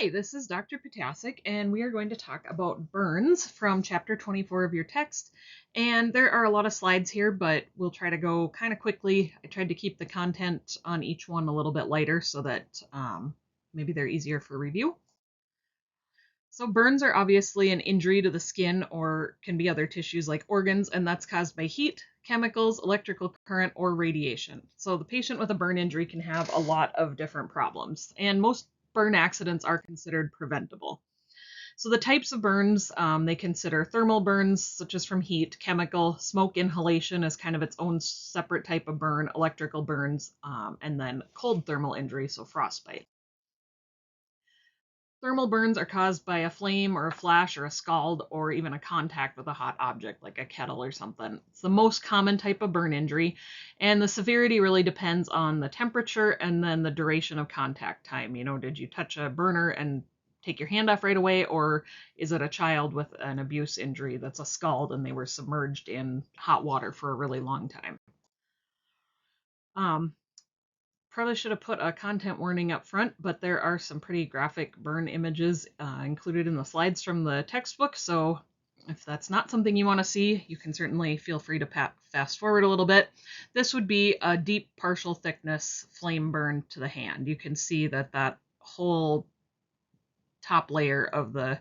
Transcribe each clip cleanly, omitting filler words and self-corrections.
Hi, this is Dr. Potasic, and we are going to talk about burns from chapter 24 of your text. And there are a lot of slides here, but we'll try to go kind of quickly. I tried to keep the content on each one a little bit lighter so that maybe they're easier for review. So burns are obviously an injury to the skin or can be other tissues like organs, and that's caused by heat, chemicals, electrical current, or radiation. So the patient with a burn injury can have a lot of different problems, and most burn accidents are considered preventable. So the types of burns, they consider thermal burns, such as from heat, chemical, smoke inhalation is kind of its own separate type of burn, electrical burns, and then cold thermal injury, so frostbite. Thermal burns are caused by a flame or a flash or a scald or even a contact with a hot object like a kettle or something. It's the most common type of burn injury, and the severity really depends on the temperature and then the duration of contact time. Did you touch a burner and take your hand off right away, or is it a child with an abuse injury that's a scald and they were submerged in hot water for a really long time? Um, Probably should have put a content warning up front, but there are some pretty graphic burn images included in the slides from the textbook, so if that's not something you want to see, you can certainly feel free to fast forward a little bit. This would be a deep partial thickness flame burn to the hand. You can see that whole top layer of the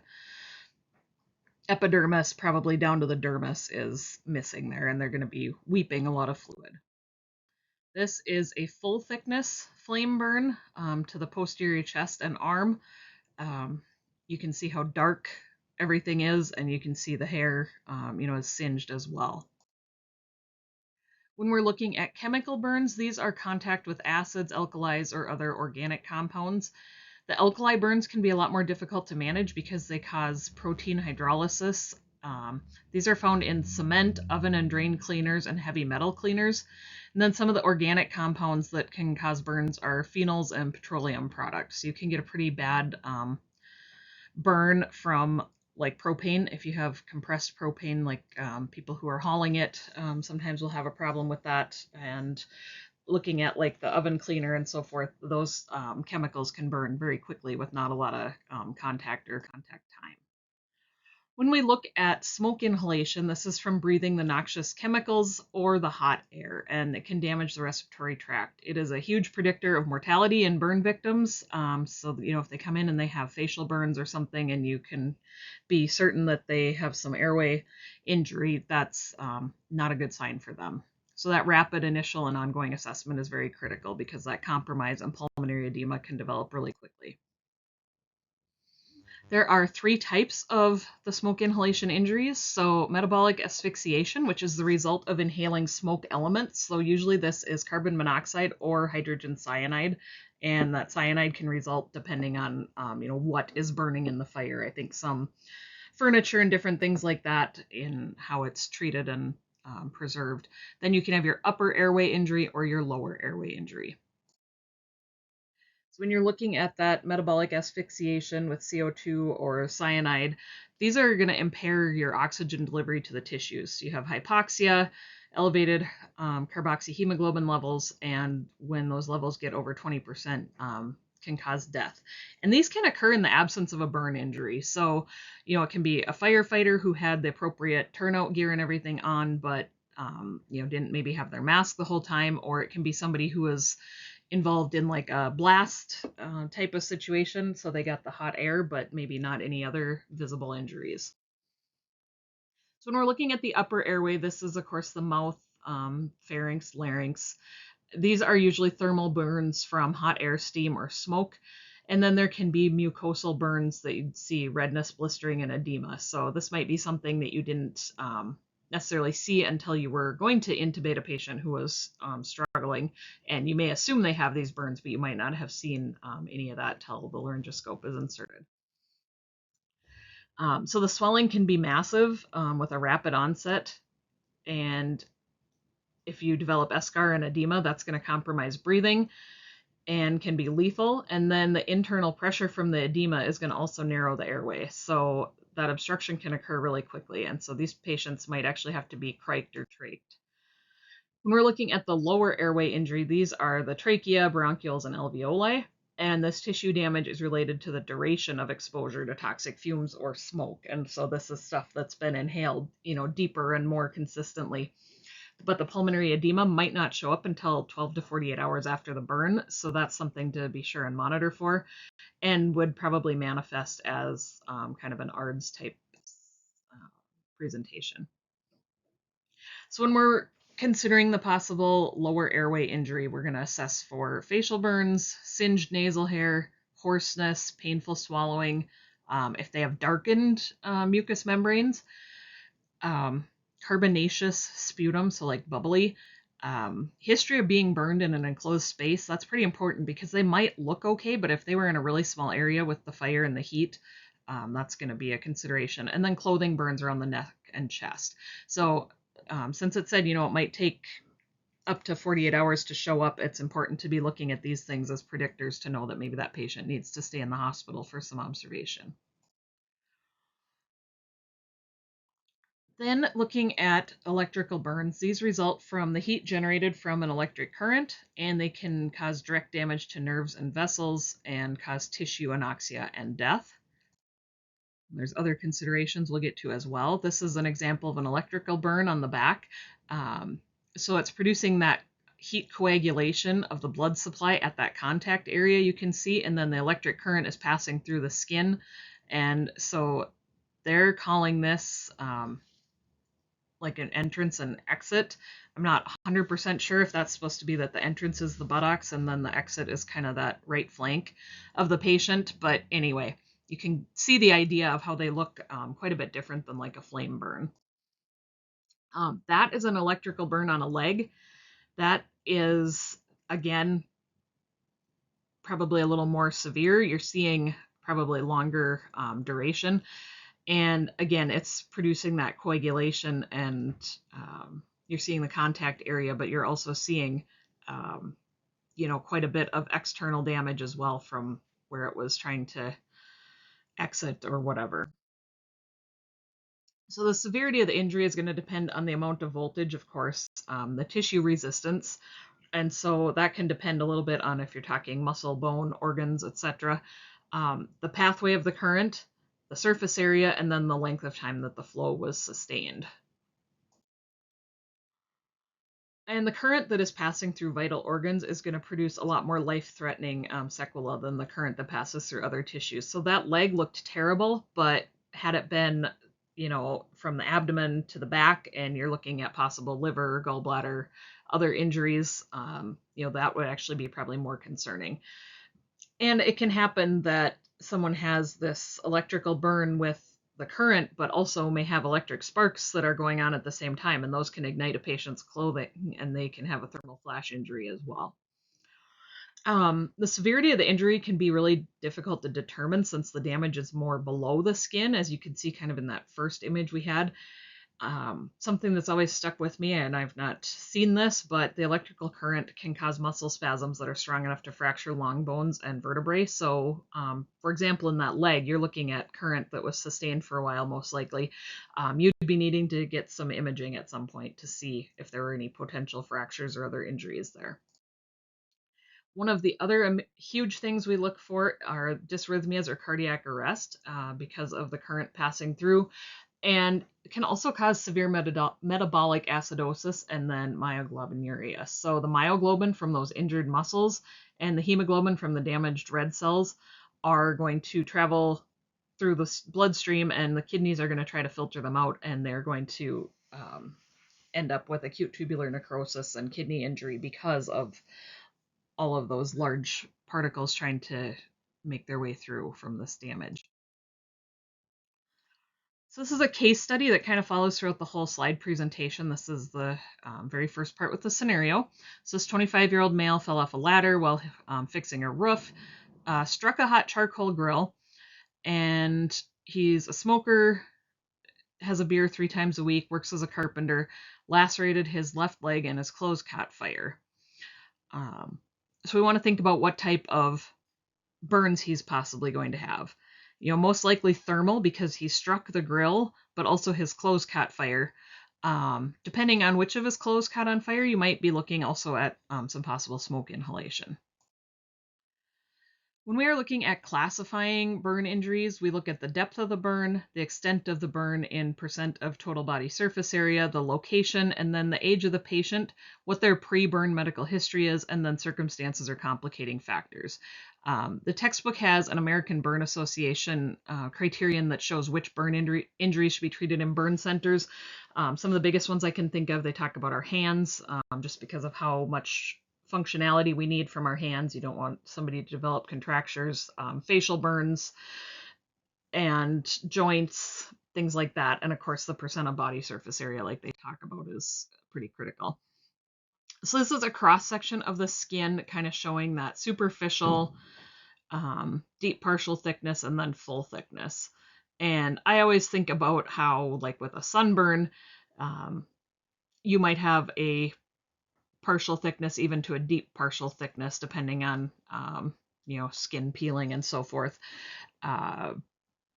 epidermis, probably down to the dermis, is missing there, and they're going to be weeping a lot of fluid. This is a full thickness flame burn to the posterior chest and arm. You can see how dark everything is, and you can see the hair, is singed as well. When we're looking at chemical burns, these are contact with acids, alkalis, or other organic compounds. The alkali burns can be a lot more difficult to manage because they cause protein hydrolysis. These are found in cement, oven and drain cleaners, and heavy metal cleaners. And then some of the organic compounds that can cause burns are phenols and petroleum products. You can get a pretty bad burn from like propane. If you have compressed propane, like people who are hauling it, sometimes will have a problem with that. And looking at like the oven cleaner and so forth, those chemicals can burn very quickly with not a lot of contact or contact time. When we look at smoke inhalation, this is from breathing the noxious chemicals or the hot air, and it can damage the respiratory tract. It is a huge predictor of mortality in burn victims. So, if they come in and they have facial burns or something, and you can be certain that they have some airway injury, that's not a good sign for them. So that rapid initial and ongoing assessment is very critical because that compromise and pulmonary edema can develop really quickly. There are three types of the smoke inhalation injuries. So metabolic asphyxiation, which is the result of inhaling smoke elements. So usually this is carbon monoxide or hydrogen cyanide, and that cyanide can result depending on what is burning in the fire. I think some furniture and different things like that in how it's treated and preserved. Then you can have your upper airway injury or your lower airway injury. When you're looking at that metabolic asphyxiation with CO2 or cyanide, these are going to impair your oxygen delivery to the tissues. So you have hypoxia, elevated carboxyhemoglobin levels, and when those levels get over 20%, can cause death. And these can occur in the absence of a burn injury. So, it can be a firefighter who had the appropriate turnout gear and everything on, but didn't maybe have their mask the whole time, or it can be somebody who was involved in like a blast type of situation, so they got the hot air, but maybe not any other visible injuries. So when we're looking at the upper airway, this is of course the mouth, pharynx, larynx. These are usually thermal burns from hot air, steam, or smoke. And then there can be mucosal burns that you'd see redness, blistering, and edema. So this might be something that you didn't necessarily see until you were going to intubate a patient who was struggling, and you may assume they have these burns, but you might not have seen any of that till the laryngoscope is inserted. So the swelling can be massive with a rapid onset, and if you develop eschar and edema, that's going to compromise breathing and can be lethal. And then the internal pressure from the edema is going to also narrow the airway. So that obstruction can occur really quickly. And so these patients might actually have to be criked or trached. When we're looking at the lower airway injury, these are the trachea, bronchioles, and alveoli. And this tissue damage is related to the duration of exposure to toxic fumes or smoke. And so this is stuff that's been inhaled, deeper and more consistently. But the pulmonary edema might not show up until 12 to 48 hours after the burn. So that's something to be sure and monitor for, and would probably manifest as kind of an ARDS type presentation. So when we're considering the possible lower airway injury, we're going to assess for facial burns, singed nasal hair, hoarseness, painful swallowing, if they have darkened mucous membranes, carbonaceous sputum, so like bubbly, history of being burned in an enclosed space. That's pretty important because they might look okay, but if they were in a really small area with the fire and the heat, that's going to be a consideration. And then clothing burns around the neck and chest. So since it said, it might take up to 48 hours to show up, it's important to be looking at these things as predictors to know that maybe that patient needs to stay in the hospital for some observation. Then looking at electrical burns, these result from the heat generated from an electric current, and they can cause direct damage to nerves and vessels and cause tissue anoxia and death. There's other considerations we'll get to as well. This is an example of an electrical burn on the back. So it's producing that heat coagulation of the blood supply at that contact area you can see, and then the electric current is passing through the skin. And so they're calling this like an entrance and exit. I'm not 100% sure if that's supposed to be that the entrance is the buttocks and then the exit is kind of that right flank of the patient. But anyway, you can see the idea of how they look quite a bit different than like a flame burn. That is an electrical burn on a leg. That is, again, probably a little more severe. You're seeing probably longer duration. And again, it's producing that coagulation, and you're seeing the contact area, but you're also seeing, quite a bit of external damage as well from where it was trying to exit or whatever. So the severity of the injury is going to depend on the amount of voltage, of course, the tissue resistance, and so that can depend a little bit on if you're talking muscle, bone, organs, etc. The pathway of the current, the surface area, and then the length of time that the flow was sustained. And the current that is passing through vital organs is going to produce a lot more life-threatening sequela than the current that passes through other tissues. So that leg looked terrible, but had it been, from the abdomen to the back, and you're looking at possible liver, gallbladder, other injuries, that would actually be probably more concerning. And it can happen that someone has this electrical burn with the current, but also may have electric sparks that are going on at the same time, and those can ignite a patient's clothing, and they can have a thermal flash injury as well. The severity of the injury can be really difficult to determine since the damage is more below the skin, as you can see kind of in that first image we had. Something that's always stuck with me, and I've not seen this, but the electrical current can cause muscle spasms that are strong enough to fracture long bones and vertebrae. So, for example, in that leg, you're looking at current that was sustained for a while, most likely. You'd be needing to get some imaging at some point to see if there were any potential fractures or other injuries there. One of the other huge things we look for are dysrhythmias or cardiac arrest because of the current passing through, and it can also cause severe metabolic acidosis and then myoglobinuria. So the myoglobin from those injured muscles and the hemoglobin from the damaged red cells are going to travel through the bloodstream, and the kidneys are going to try to filter them out, and they're going to end up with acute tubular necrosis and kidney injury because of all of those large particles trying to make their way through from this damage. So this is a case study that kind of follows throughout the whole slide presentation. This is the very first part with the scenario. So this 25-year-old male fell off a ladder while fixing a roof, struck a hot charcoal grill, and he's a smoker, has a beer 3 times a week, works as a carpenter, lacerated his left leg, and his clothes caught fire. So we want to think about what type of burns he's possibly going to have. Most likely thermal because he struck the grill, but also his clothes caught fire. Depending on which of his clothes caught on fire, you might be looking also at some possible smoke inhalation. When we are looking at classifying burn injuries, we look at the depth of the burn, the extent of the burn in percent of total body surface area, the location, and then the age of the patient, what their pre-burn medical history is, and then circumstances or complicating factors. The textbook has an American Burn Association criterion that shows which burn injuries should be treated in burn centers. Some of the biggest ones I can think of, they talk about our hands, just because of how much functionality we need from our hands. You don't want somebody to develop contractures, facial burns, and joints, things like that. And of course, the percent of body surface area, like they talk about, is pretty critical. So this is a cross section of the skin, kind of showing that superficial, deep partial thickness, and then full thickness. And I always think about how, like with a sunburn, you might have a partial thickness even to a deep partial thickness depending on skin peeling and so forth. A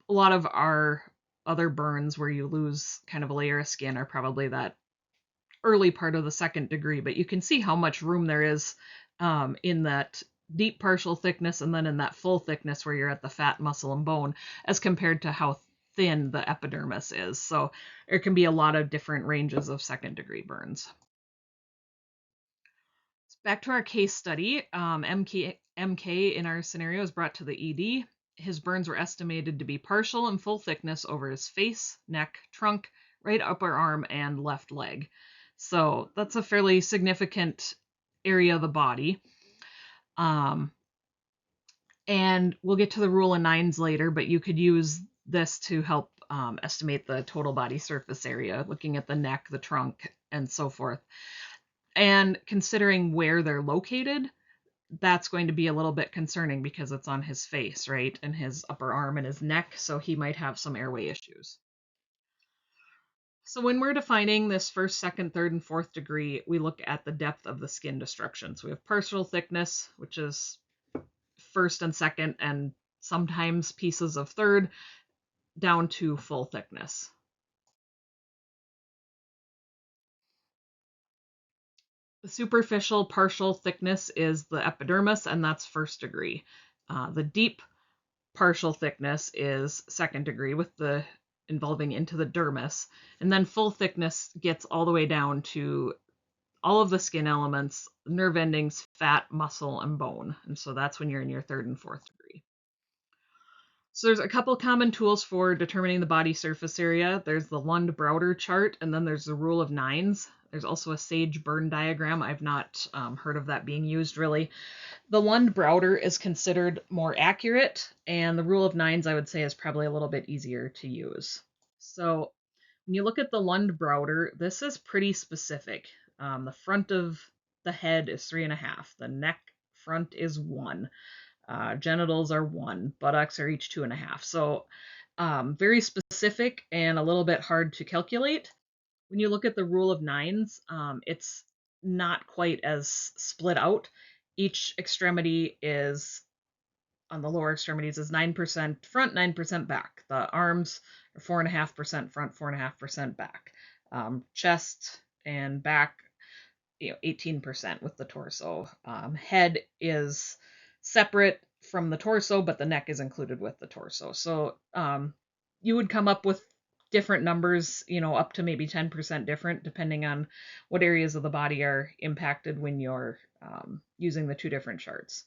lot of our other burns where you lose kind of a layer of skin are probably that early part of the second degree, but you can see how much room there is in that deep partial thickness and then in that full thickness where you're at the fat, muscle, and bone as compared to how thin the epidermis is. So there can be a lot of different ranges of second degree burns. Back to our case study, MK in our scenario is brought to the ED. His burns were estimated to be partial and full thickness over his face, neck, trunk, right upper arm, and left leg. So that's a fairly significant area of the body. And we'll get to the rule of nines later, but you could use this to help estimate the total body surface area, looking at the neck, the trunk, and so forth. And considering where they're located, that's going to be a little bit concerning because it's on his face, right? And his upper arm and his neck, so he might have some airway issues. So when we're defining this first, second, third, and fourth degree, we look at the depth of the skin destruction. So we have partial thickness, which is first and second, and sometimes pieces of third, down to full thickness. The superficial partial thickness is the epidermis, and that's first degree. The deep partial thickness is second degree with the involving into the dermis. And then full thickness gets all the way down to all of the skin elements, nerve endings, fat, muscle, and bone. And so that's when you're in your third and fourth degree. So there's a couple common tools for determining the body surface area. There's the Lund-Browder chart, and then there's the rule of nines. There's also a SAGE burn diagram. I've not heard of that being used really. The Lund-Browder is considered more accurate, and the rule of nines, I would say, is probably a little bit easier to use. So when you look at the Lund-Browder, this is pretty specific. The front of the head is 3.5. The neck front is 1. Genitals are 1, buttocks are each 2.5. So very specific and a little bit hard to calculate. When you look at the rule of nines, it's not quite as split out. Each extremity is, on the lower extremities, is 9% front, 9% back. The arms are 4.5% front, 4.5% back. Chest and back, 18% with the torso. Head is separate from the torso, but the neck is included with the torso. So you would come up with different numbers, up to maybe 10% different, depending on what areas of the body are impacted when you're using the two different charts.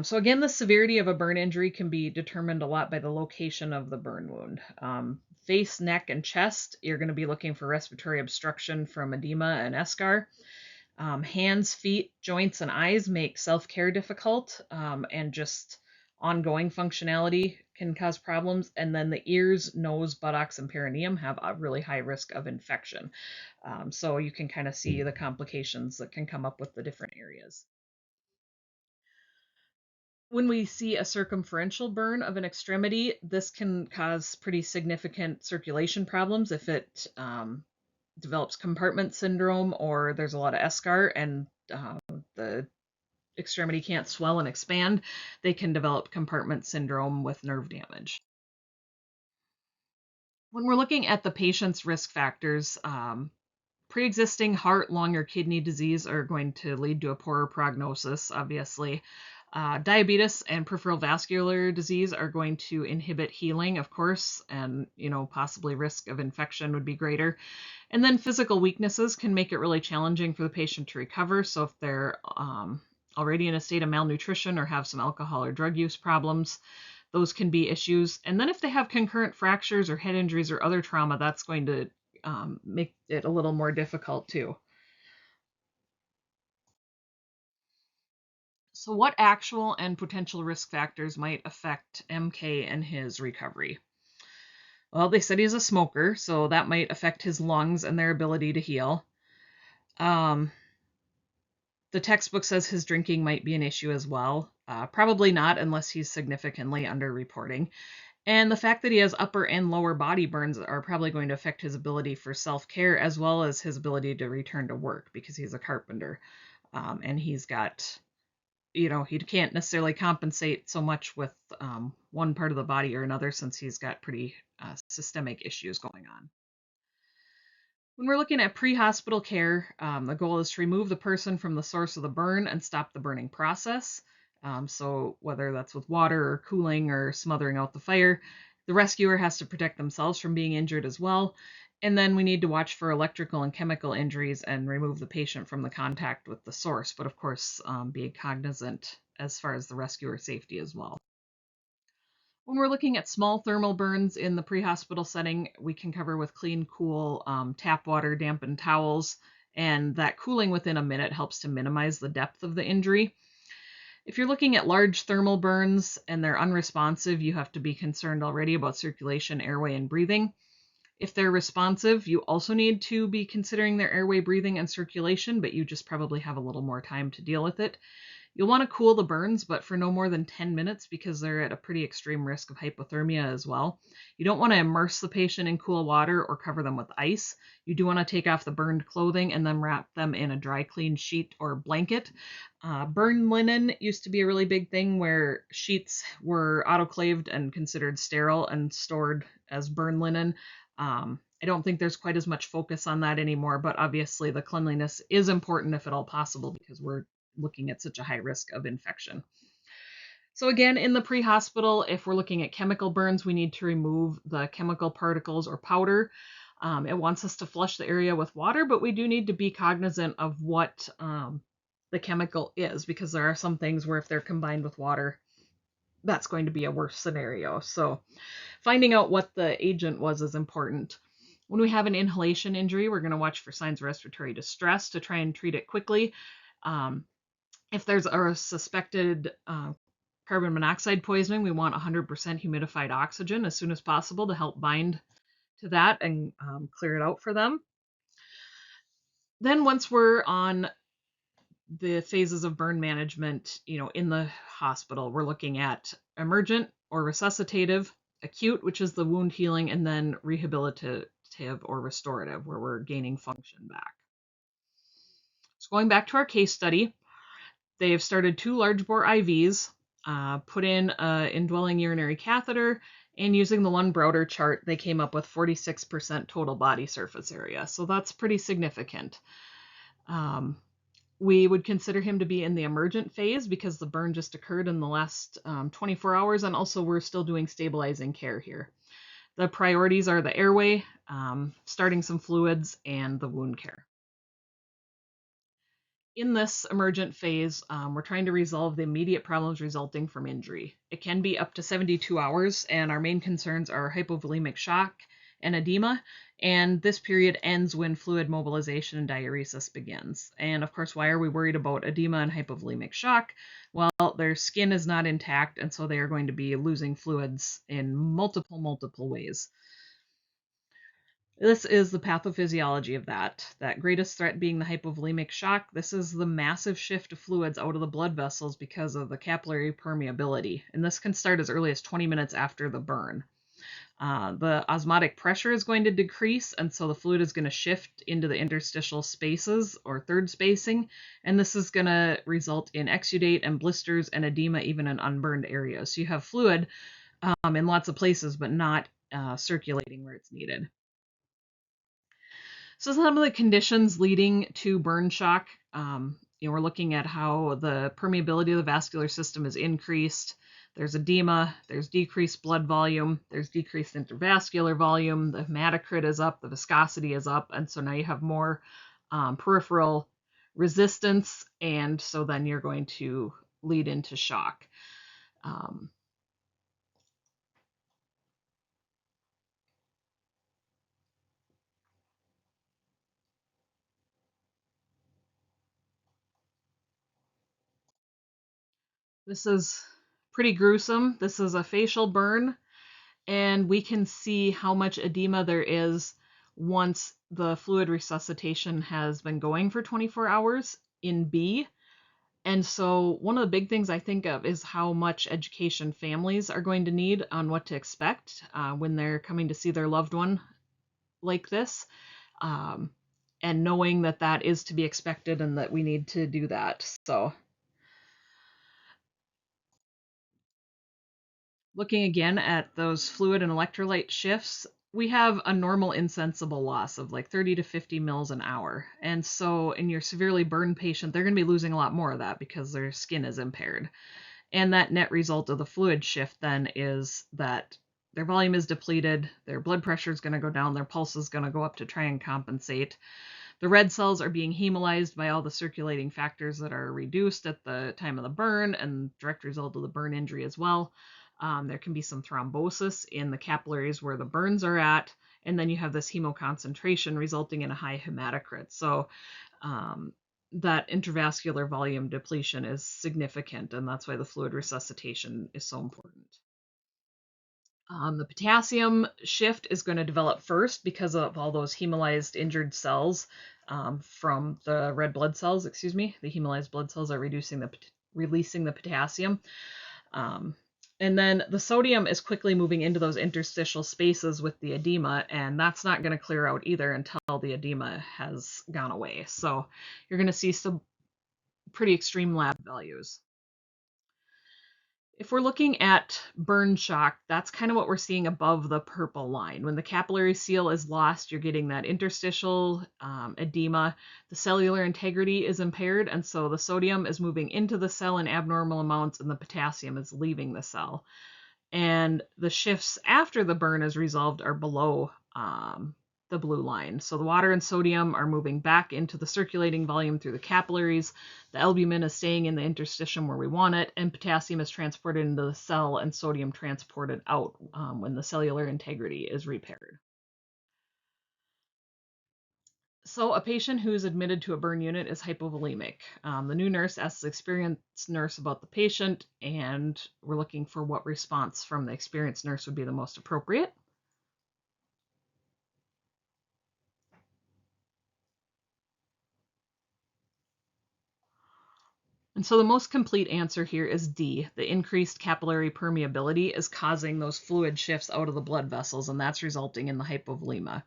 So again, the severity of a burn injury can be determined a lot by the location of the burn wound. Face, neck, and chest, you're going to be looking for respiratory obstruction from edema and eschar. Hands, feet, joints, and eyes make self-care difficult, and just ongoing functionality can cause problems. And then the ears, nose, buttocks, and perineum have a really high risk of infection. So you can kind of see the complications that can come up with the different areas. When we see a circumferential burn of an extremity, this can cause pretty significant circulation problems if it develops compartment syndrome or there's a lot of eschar and the extremity can't swell and expand. They can develop compartment syndrome with nerve damage. When we're looking at the patient's risk factors, Pre-existing heart, lung, or kidney disease are going to lead to a poorer prognosis, obviously. Diabetes and peripheral vascular disease are going to inhibit healing, of course, and possibly risk of infection would be greater. And then physical weaknesses can make it really challenging for the patient to recover. So if they're already in a state of malnutrition or have some alcohol or drug use problems, those can be issues. And then if they have concurrent fractures or head injuries or other trauma, that's going to make it a little more difficult too. So what actual and potential risk factors might affect MK and his recovery? Well, they said he's a smoker, so that might affect his lungs and their ability to heal. The textbook says his drinking might be an issue as well. Probably not unless he's significantly underreporting. And the fact that he has upper and lower body burns are probably going to affect his ability for self-care as well as his ability to return to work because he's a carpenter. And he's got, he can't necessarily compensate so much with one part of the body or another since he's got pretty systemic issues going on. When we're looking at pre-hospital care, the goal is to remove the person from the source of the burn and stop the burning process. So whether that's with water or cooling or smothering out the fire, the rescuer has to protect themselves from being injured as well. And then we need to watch for electrical and chemical injuries and remove the patient from the contact with the source, but of course, be cognizant as far as the rescuer safety as well. When we're looking at small thermal burns in the pre-hospital setting, we can cover with clean, cool tap water, dampened towels, and that cooling within a minute helps to minimize the depth of the injury. If you're looking at large thermal burns and they're unresponsive, you have to be concerned already about circulation, airway, and breathing. If they're responsive, you also need to be considering their airway, breathing, and circulation, but you just probably have a little more time to deal with it. You'll want to cool the burns, but for no more than 10 minutes because they're at a pretty extreme risk of hypothermia as well. You don't want to immerse the patient in cool water or cover them with ice. You do want to take off the burned clothing and then wrap them in a dry, clean sheet or blanket. Burn linen used to be a really big thing where sheets were autoclaved and considered sterile and stored as burn linen. I don't think there's quite as much focus on that anymore, but obviously the cleanliness is important if at all possible because we're looking at such a high risk of infection. So again, in the pre-hospital, if we're looking at chemical burns, we need to remove the chemical particles or powder. It wants us to flush the area with water, but we do need to be cognizant of what the chemical is because there are some things where if they're combined with water, that's going to be a worse scenario. So finding out what the agent was is important. When we have an inhalation injury, we're going to watch for signs of respiratory distress to try and treat it quickly. If there's a suspected carbon monoxide poisoning, we want 100% humidified oxygen as soon as possible to help bind to that and clear it out for them. Then once we're on the phases of burn management, in the hospital, we're looking at emergent or resuscitative, acute, which is the wound healing, and then rehabilitative or restorative, where we're gaining function back. So going back to our case study, they've started 2 large bore IVs, put in an indwelling urinary catheter, and using the one Browder chart, they came up with 46% total body surface area. So that's pretty significant. We would consider him to be in the emergent phase because the burn just occurred in the last 24 hours, and also we're still doing stabilizing care here. The priorities are the airway, starting some fluids, and the wound care. In this emergent phase, we're trying to resolve the immediate problems resulting from injury. It can be up to 72 hours, and our main concerns are hypovolemic shock and edema, and this period ends when fluid mobilization and diuresis begins. And of course, why are we worried about edema and hypovolemic shock? Well, their skin is not intact, and so they are going to be losing fluids in multiple ways. This is the pathophysiology of that greatest threat being the hypovolemic shock. This is the massive shift of fluids out of the blood vessels because of the capillary permeability. And this can start as early as 20 minutes after the burn. The osmotic pressure is going to decrease, and so the fluid is going to shift into the interstitial spaces or third spacing, and this is going to result in exudate and blisters and edema even in unburned areas. So you have fluid in lots of places, but not circulating where it's needed. So some of the conditions leading to burn shock, we're looking at how the permeability of the vascular system is increased. There's edema, there's decreased blood volume, there's decreased intravascular volume, the hematocrit is up, the viscosity is up, and so now you have more peripheral resistance, and so then you're going to lead into shock. This is pretty gruesome. This is a facial burn, and we can see how much edema there is once the fluid resuscitation has been going for 24 hours in B. And so one of the big things I think of is how much education families are going to need on what to expect when they're coming to see their loved one like this, and knowing that that is to be expected and that we need to do that. So looking again at those fluid and electrolyte shifts, we have a normal insensible loss of like 30 to 50 mils an hour. And so in your severely burned patient, they're going to be losing a lot more of that because their skin is impaired. And that net result of the fluid shift then is that their volume is depleted, their blood pressure is going to go down, their pulse is going to go up to try and compensate. The red cells are being hemolyzed by all the circulating factors that are reduced at the time of the burn and direct result of the burn injury as well. There can be some thrombosis in the capillaries where the burns are at, and then you have this hemoconcentration resulting in a high hematocrit. So that intravascular volume depletion is significant, and that's why the fluid resuscitation is so important. The potassium shift is going to develop first because of all those hemolyzed injured cells from the red blood cells, The hemolyzed blood cells are releasing the potassium. And then the sodium is quickly moving into those interstitial spaces with the edema, and that's not going to clear out either until the edema has gone away. So you're going to see some pretty extreme lab values. If we're looking at burn shock, that's kind of what we're seeing above the purple line. When the capillary seal is lost, you're getting that interstitial edema. The cellular integrity is impaired, and so the sodium is moving into the cell in abnormal amounts, and the potassium is leaving the cell. And the shifts after the burn is resolved are below the blue line. So the water and sodium are moving back into the circulating volume through the capillaries. The albumin is staying in the interstitium where we want it, and potassium is transported into the cell and sodium transported out when the cellular integrity is repaired. So a patient who is admitted to a burn unit is hypovolemic. The new nurse asks the experienced nurse about the patient, and we're looking for what response from the experienced nurse would be the most appropriate. And so the most complete answer here is D. The increased capillary permeability is causing those fluid shifts out of the blood vessels, and that's resulting in the hypovolemia.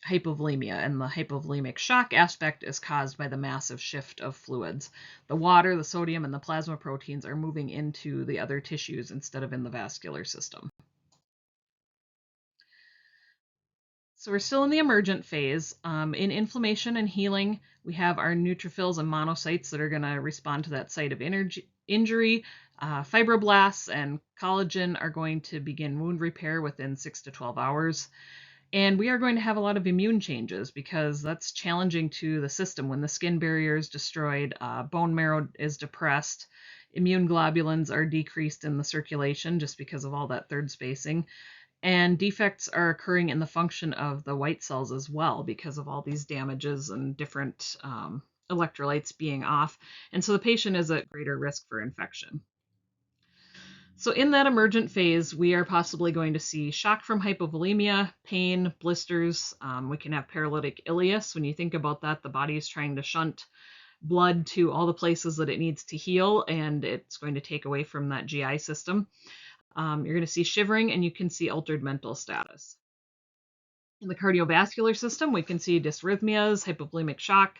And the hypovolemic shock aspect is caused by the massive shift of fluids. The water, the sodium, and the plasma proteins are moving into the other tissues instead of in the vascular system. So we're still in the emergent phase. In inflammation and healing, we have our neutrophils and monocytes that are going to respond to that site of injury. Fibroblasts and collagen are going to begin wound repair within 6 to 12 hours. And we are going to have a lot of immune changes because that's challenging to the system. When the skin barrier is destroyed, bone marrow is depressed, immune globulins are decreased in the circulation just because of all that third spacing. And defects are occurring in the function of the white cells as well because of all these damages and different electrolytes being off. And so the patient is at greater risk for infection. So in that emergent phase, we are possibly going to see shock from hypovolemia, pain, blisters. We can have paralytic ileus. When you think about that, the body is trying to shunt blood to all the places that it needs to heal, and it's going to take away from that GI system. You're going to see shivering, and you can see altered mental status. In the cardiovascular system, we can see dysrhythmias, hypovolemic shock.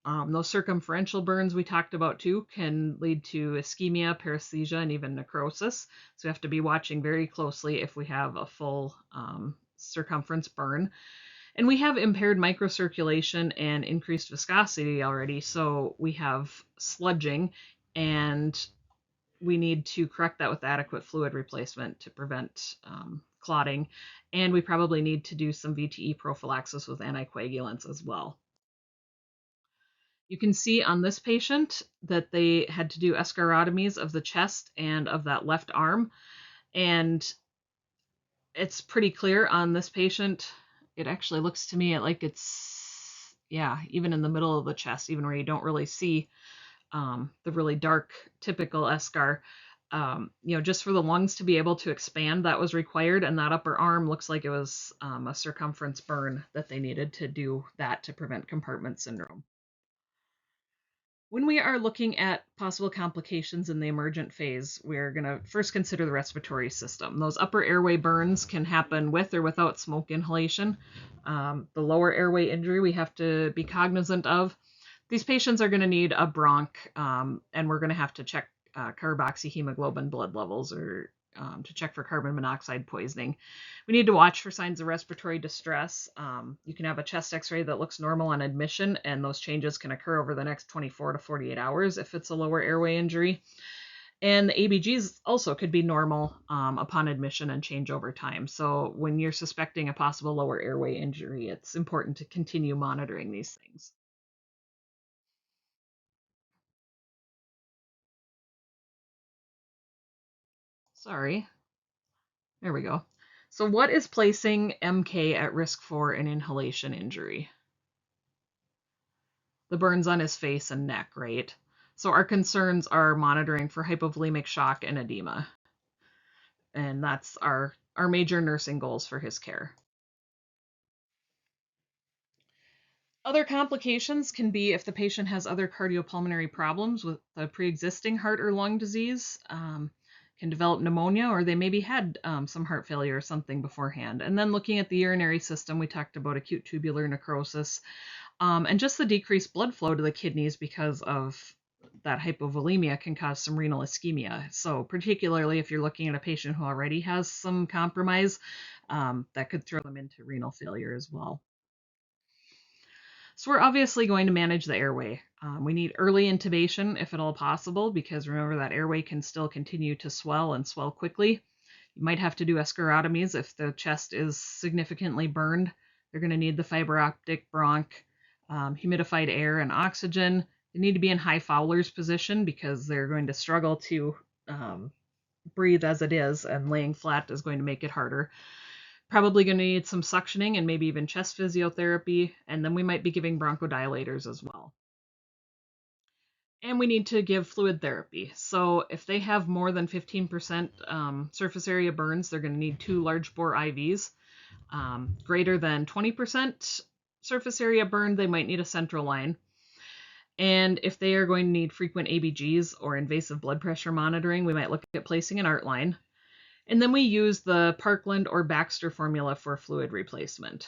Those circumferential burns we talked about too can lead to ischemia, paresthesia, and even necrosis. So we have to be watching very closely if we have a full circumference burn. And we have impaired microcirculation and increased viscosity already, so we have sludging, and we need to correct that with adequate fluid replacement to prevent clotting. And we probably need to do some VTE prophylaxis with anticoagulants as well. You can see on this patient that they had to do escharotomies of the chest and of that left arm. And it's pretty clear on this patient. It actually looks to me like it's, yeah, even in the middle of the chest, even where you don't really see the really dark typical eschar. Just for the lungs to be able to expand, that was required, and that upper arm looks like it was a circumference burn that they needed to do that to prevent compartment syndrome. When we are looking at possible complications in the emergent phase, we're going to first consider the respiratory system. Those upper airway burns can happen with or without smoke inhalation. The lower airway injury we have to be cognizant of. These patients are going to need a bronch, and we're going to have to check carboxyhemoglobin blood levels or to check for carbon monoxide poisoning. We need to watch for signs of respiratory distress. You can have a chest x-ray that looks normal on admission, and those changes can occur over the next 24 to 48 hours if it's a lower airway injury. And the ABGs also could be normal upon admission and change over time. So when you're suspecting a possible lower airway injury, it's important to continue monitoring these things. Sorry. There we go. So what is placing MK at risk for an inhalation injury? The burns on his face and neck, right? So our concerns are monitoring for hypovolemic shock and edema. And that's our major nursing goals for his care. Other complications can be if the patient has other cardiopulmonary problems with a pre-existing heart or lung disease, can develop pneumonia, or they maybe had some heart failure or something beforehand. And then looking at the urinary system, we talked about acute tubular necrosis, and just the decreased blood flow to the kidneys because of that hypovolemia can cause some renal ischemia. So particularly if you're looking at a patient who already has some compromise, that could throw them into renal failure as well. So we're obviously going to manage the airway. We need early intubation if at all possible, because remember that airway can still continue to swell and swell quickly. You might have to do escharotomies if the chest is significantly burned. They're going to need the fiber optic bronch, humidified air, and oxygen. They need to be in high Fowler's position because they're going to struggle to breathe as it is, and laying flat is going to make it harder. Probably going to need some suctioning and maybe even chest physiotherapy, and then we might be giving bronchodilators as well. And we need to give fluid therapy. So if they have more than 15% surface area burns, they're going to need 2 large bore IVs. Greater than 20% surface area burn, they might need a central line. And if they are going to need frequent ABGs or invasive blood pressure monitoring, we might look at placing an ART line. And then we use the Parkland or Baxter formula for fluid replacement.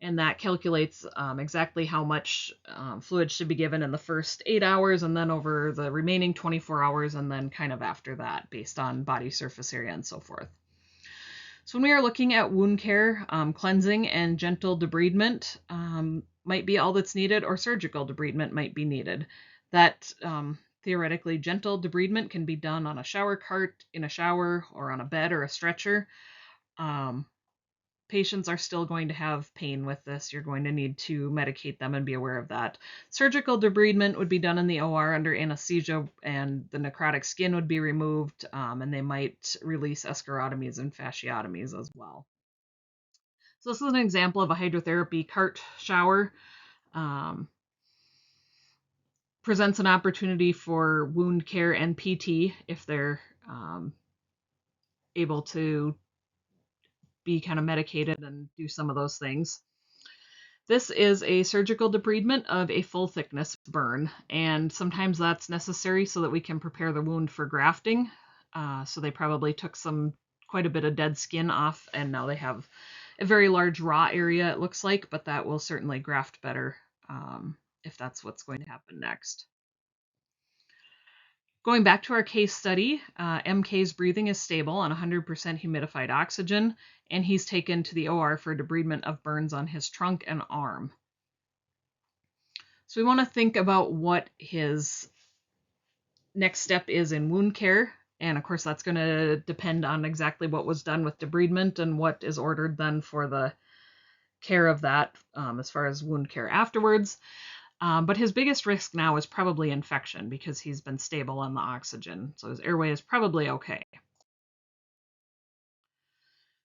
And that calculates exactly how much fluid should be given in the first 8 hours, and then over the remaining 24 hours, and then kind of after that, based on body surface area and so forth. So when we are looking at wound care, cleansing and gentle debridement might be all that's needed, or surgical debridement might be needed. That theoretically gentle debridement can be done on a shower cart, in a shower, or on a bed or a stretcher. Patients are still going to have pain with this. You're going to need to medicate them and be aware of that. Surgical debridement would be done in the OR under anesthesia, and the necrotic skin would be removed, and they might release escharotomies and fasciotomies as well. So this is an example of a hydrotherapy cart shower. Presents an opportunity for wound care and PT if they're able to be kind of medicated and do some of those things. This is a surgical debridement of a full thickness burn, and sometimes that's necessary so that we can prepare the wound for grafting. So they probably took quite a bit of dead skin off, and now they have a very large raw area, it looks like, but that will certainly graft better if that's what's going to happen next. Going back to our case study, MK's breathing is stable on 100% humidified oxygen, and he's taken to the OR for debridement of burns on his trunk and arm. So we want to think about what his next step is in wound care. And of course, that's going to depend on exactly what was done with debridement and what is ordered then for the care of that as far as wound care afterwards. But his biggest risk now is probably infection because he's been stable on the oxygen. So his airway is probably okay.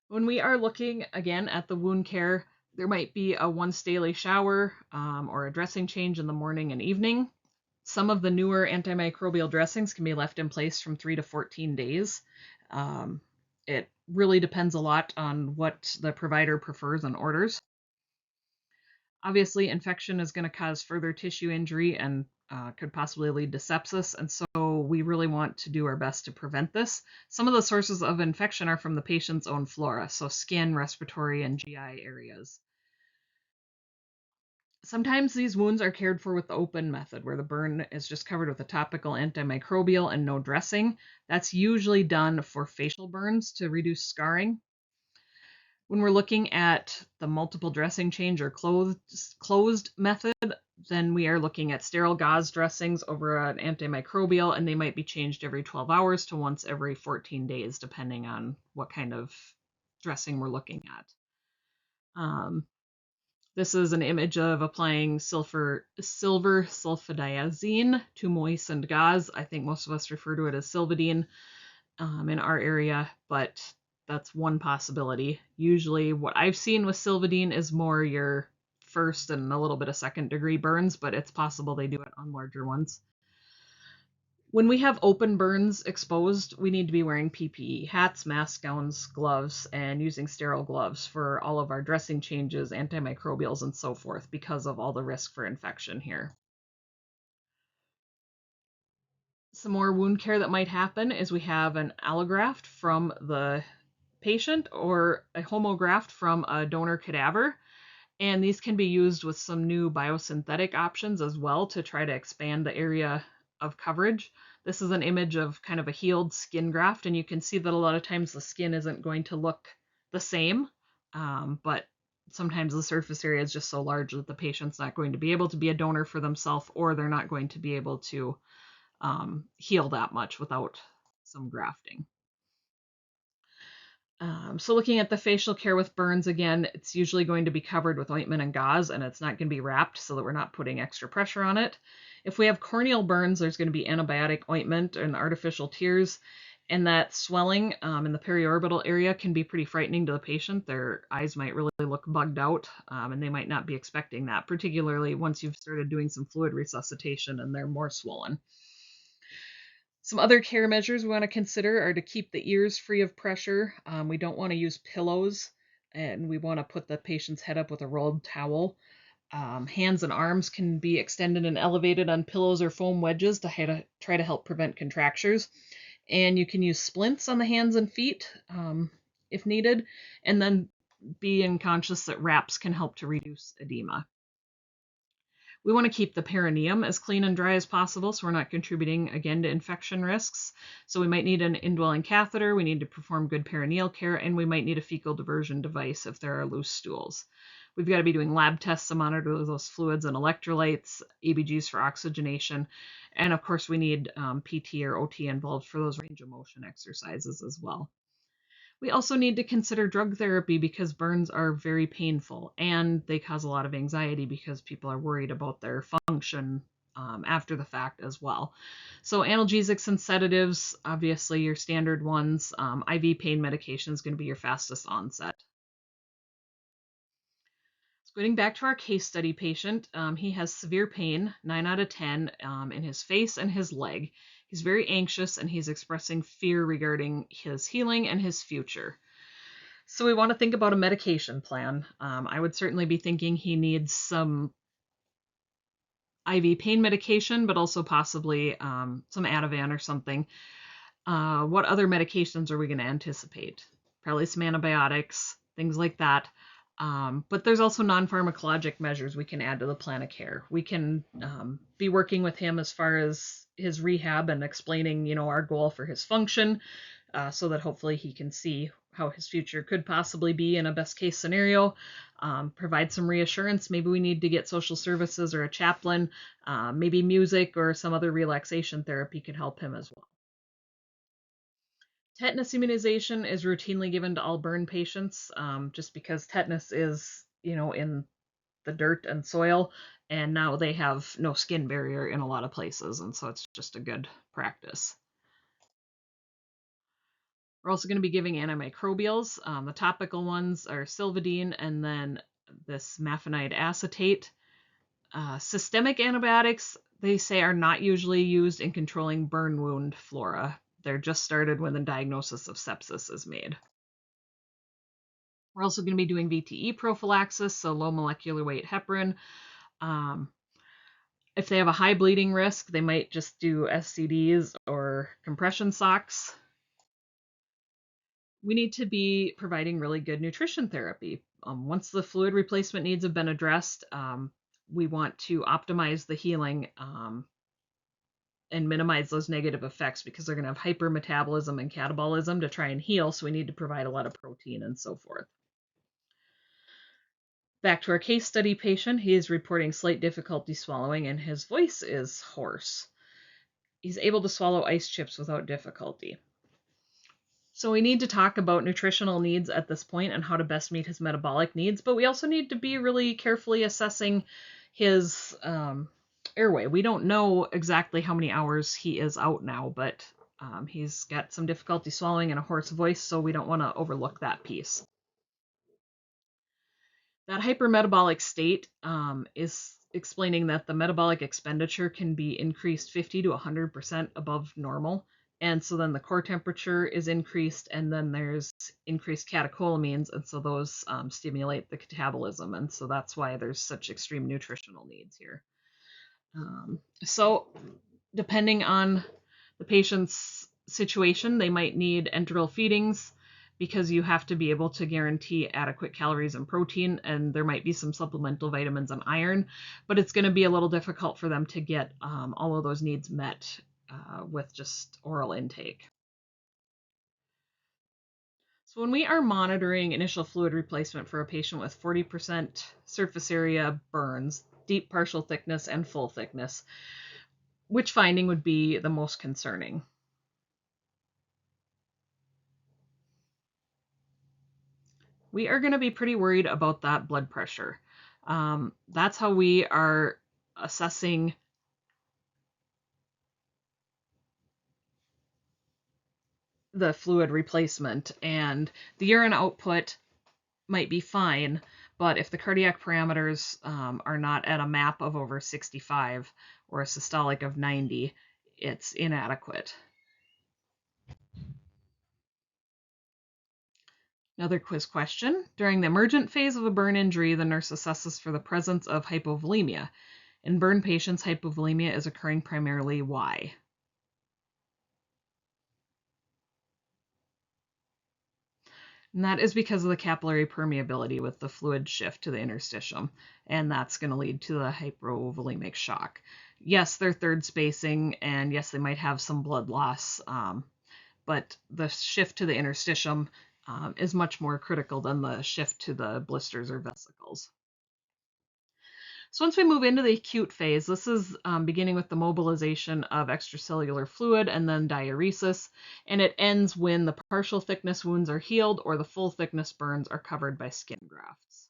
When we are looking again at the wound care, there might be a once daily shower or a dressing change in the morning and evening. Some of the newer antimicrobial dressings can be left in place from 3 to 14 days. It really depends a lot on what the provider prefers and orders. Obviously, infection is going to cause further tissue injury and could possibly lead to sepsis, and so we really want to do our best to prevent this. Some of the sources of infection are from the patient's own flora, so skin, respiratory, and GI areas. Sometimes these wounds are cared for with the open method, where the burn is just covered with a topical antimicrobial and no dressing. That's usually done for facial burns to reduce scarring. When we're looking at the multiple dressing change or closed method, then we are looking at sterile gauze dressings over an antimicrobial, and they might be changed every 12 hours to once every 14 days, depending on what kind of dressing we're looking at. This is an image of applying silver sulfadiazine to moistened gauze. I think most of us refer to it as Silvadene in our area, but that's one possibility. Usually what I've seen with Silvadene is more your first and a little bit of second degree burns, but it's possible they do it on larger ones. When we have open burns exposed, we need to be wearing PPE, hats, masks, gowns, gloves, and using sterile gloves for all of our dressing changes, antimicrobials, and so forth because of all the risk for infection here. Some more wound care that might happen is we have an allograft from the patient or a homograft from a donor cadaver. And these can be used with some new biosynthetic options as well to try to expand the area of coverage. This is an image of kind of a healed skin graft, and you can see that a lot of times the skin isn't going to look the same, but sometimes the surface area is just so large that the patient's not going to be able to be a donor for themselves, or they're not going to be able to heal that much without some grafting. So looking at the facial care with burns, again, it's usually going to be covered with ointment and gauze, and it's not going to be wrapped so that we're not putting extra pressure on it. If we have corneal burns, there's going to be antibiotic ointment and artificial tears, and that swelling in the periorbital area can be pretty frightening to the patient. Their eyes might really look bugged out, and they might not be expecting that, particularly once you've started doing some fluid resuscitation and they're more swollen. Some other care measures we want to consider are to keep the ears free of pressure. We don't want to use pillows, and we want to put the patient's head up with a rolled towel. Hands and arms can be extended and elevated on pillows or foam wedges to try to help prevent contractures. And you can use splints on the hands and feet if needed, and then being conscious that wraps can help to reduce edema. We want to keep the perineum as clean and dry as possible so we're not contributing again to infection risks. So we might need an indwelling catheter, we need to perform good perineal care, and we might need a fecal diversion device if there are loose stools. We've got to be doing lab tests to monitor those fluids and electrolytes, EBGs for oxygenation, and of course we need PT or OT involved for those range of motion exercises as well. We also need to consider drug therapy because burns are very painful and they cause a lot of anxiety because people are worried about their function after the fact as well. So analgesics and sedatives, obviously your standard ones. IV pain medication is going to be your fastest onset. So getting back to our case study patient, he has severe pain, 9 out of 10, in his face and his leg. He's very anxious and he's expressing fear regarding his healing and his future. So we want to think about a medication plan. I would certainly be thinking he needs some IV pain medication, but also possibly some Ativan or something. What other medications are we going to anticipate? Probably some antibiotics, things like that. But there's also non-pharmacologic measures we can add to the plan of care. We can be working with him as far as his rehab and explaining, our goal for his function, so that hopefully he can see how his future could possibly be in a best case scenario. Provide some reassurance. Maybe we need to get social services or a chaplain. Maybe music or some other relaxation therapy could help him as well. Tetanus immunization is routinely given to all burn patients, just because tetanus is, in the dirt and soil, and now they have no skin barrier in a lot of places, and so it's just a good practice. We're also going to be giving antimicrobials. The topical ones are Silvadene and then this mafenide acetate. Systemic antibiotics, they say, are not usually used in controlling burn wound flora. They're just started when the diagnosis of sepsis is made. We're also going to be doing VTE prophylaxis, so low molecular weight heparin. If they have a high bleeding risk, they might just do SCDs or compression socks. We need to be providing really good nutrition therapy. Once the fluid replacement needs have been addressed, we want to optimize the healing and minimize those negative effects, because they're going to have hypermetabolism and catabolism to try and heal, so we need to provide a lot of protein and so forth. Back to our case study patient, he is reporting slight difficulty swallowing and his voice is hoarse. He's able to swallow ice chips without difficulty. So we need to talk about nutritional needs at this point and how to best meet his metabolic needs, but we also need to be really carefully assessing his airway. We don't know exactly how many hours he is out now, but he's got some difficulty swallowing and a hoarse voice, so we don't want to overlook that piece. That hypermetabolic state is explaining that the metabolic expenditure can be increased 50 to 100% above normal. And so then the core temperature is increased, and then there's increased catecholamines, and so those stimulate the catabolism. And so that's why there's such extreme nutritional needs here. So depending on the patient's situation, they might need enteral feedings, because you have to be able to guarantee adequate calories and protein, and there might be some supplemental vitamins and iron, but it's going to be a little difficult for them to get all of those needs met with just oral intake. So when we are monitoring initial fluid replacement for a patient with 40% surface area burns, deep partial thickness, and full thickness, which finding would be the most concerning? We are going to be pretty worried about that blood pressure. That's how we are assessing the fluid replacement, and the urine output might be fine, but if the cardiac parameters are not at a MAP of over 65 or a systolic of 90, it's inadequate. Another quiz question. During the emergent phase of a burn injury, the nurse assesses for the presence of hypovolemia. In burn patients, hypovolemia is occurring primarily why? And that is because of the capillary permeability with the fluid shift to the interstitium, and that's going to lead to the hypovolemic shock. Yes, they're third spacing, and yes, they might have some blood loss, but the shift to the interstitium is much more critical than the shift to the blisters or vesicles. So once we move into the acute phase, this is beginning with the mobilization of extracellular fluid and then diuresis, and it ends when the partial thickness wounds are healed or the full thickness burns are covered by skin grafts.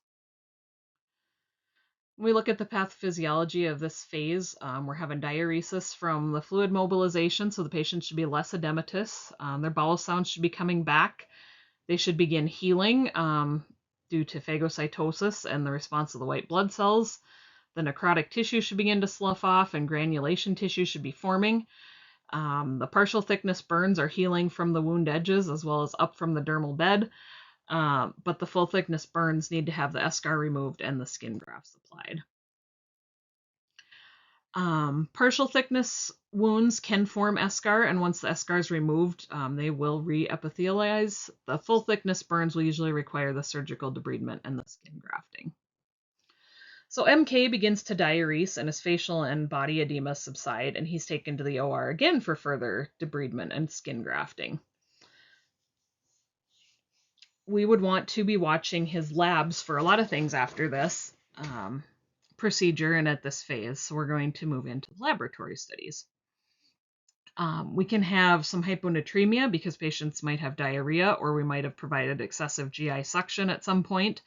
When we look at the pathophysiology of this phase, we're having diuresis from the fluid mobilization, so the patient should be less edematous. Their bowel sounds should be coming back. They should begin healing due to phagocytosis and the response of the white blood cells. The necrotic tissue should begin to slough off and granulation tissue should be forming. The partial thickness burns are healing from the wound edges as well as up from the dermal bed, but the full thickness burns need to have the eschar removed and the skin grafts applied. Partial thickness wounds can form eschar, and once the eschar is removed, they will re-epithelialize. The full thickness burns will usually require the surgical debridement and the skin grafting. So MK begins to diurese and his facial and body edema subside, and he's taken to the OR again for further debridement and skin grafting. We would want to be watching his labs for a lot of things after this procedure and at this phase. So we're going to move into laboratory studies. We can have some hyponatremia because patients might have diarrhea, or we might have provided excessive GI suction at some point.